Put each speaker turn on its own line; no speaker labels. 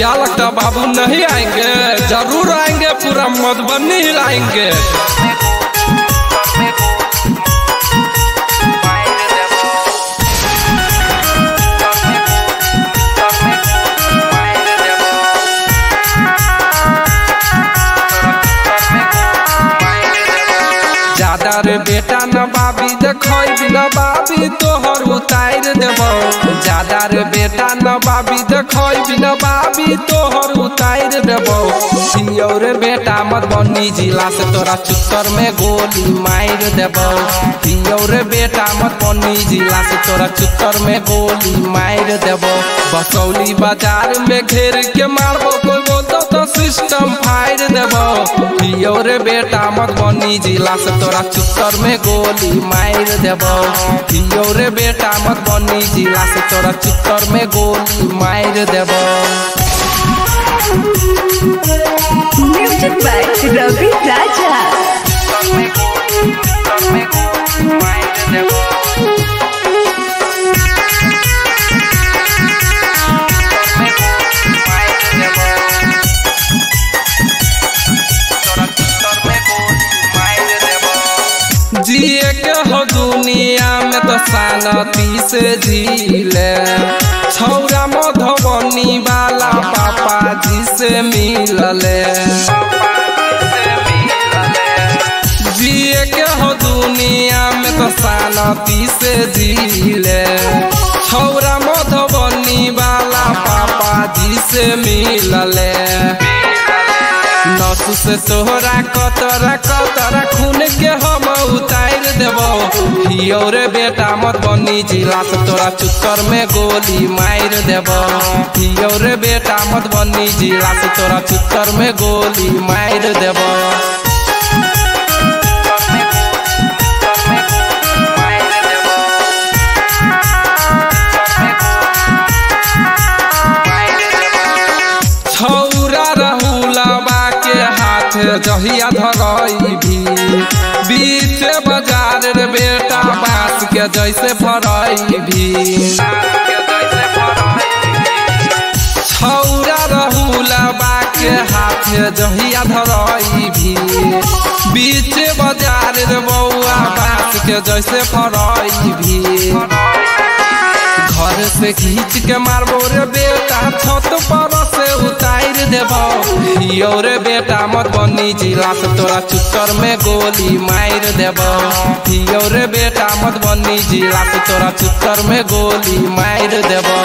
क्या लगता बाबू नहीं आएंगे? जरूर आएंगे, पूरा मधुबनी हिलाएंगे। ज्यादा रे बेटा न बाबी देखई न बाबी तोहर उतार देबो। ज्यादा रे बेटा न बाबी देखई न बाबी तोहर उतार देबो। पियो रे बेटा मधुबनी जिला से तोरा चुत्तर में गोली मार देबो। पियो रे बेटा मधुबनी जिला से तोरा चुत्तर में गोली मार देबो। बसौली बाजार में घेर के मारबो, कोई बोलतो तो सिस्टम फाड़ देबो। पियो रे बेटा मधुबनी जिला से तोरा चुत्तर में गोली मार देबो। पियो रे बेटा मधुबनी जिला से तोरा चुत्तर में गोली मार देबो।
म्यूजिक बाय रवि राजा।
जिए के हो दुनिया में तो शांति से झीले। छौरा मधुबनी वाला पापा जी से मिलले। जिए के हो दुनिया में तो शांति से झीले। छौरा मधुबनी वाला पापा जी से मिलले। नसु से तोहरा कतरा कतरा खून के हम उतार देबो। पियो रे बेटा मधुबनी जिला से तोरा चुत्तर में गोली मार देबो। पियो रे बेटा मधुबनी जिला से तोरा चुत्तर में गोली मार देबो। जहिया धरई भी बीच बाजार रे बेटा बास के जैसे फरई भी। छौरा रहुला बाके हाथ जहिया धरई भी बीच बाजार रे बउआ बास के जैसे फरई भी। घर से खींच के मारबो रे बेटा छत पर से उतार देबो। पियो रे बेटा मधुबनी जिला से तोरा चुत्तर में गोली मार देबो। पियो रे बेटा मधुबनी जिला से तोरा चुत्तर में गोली मार देबो।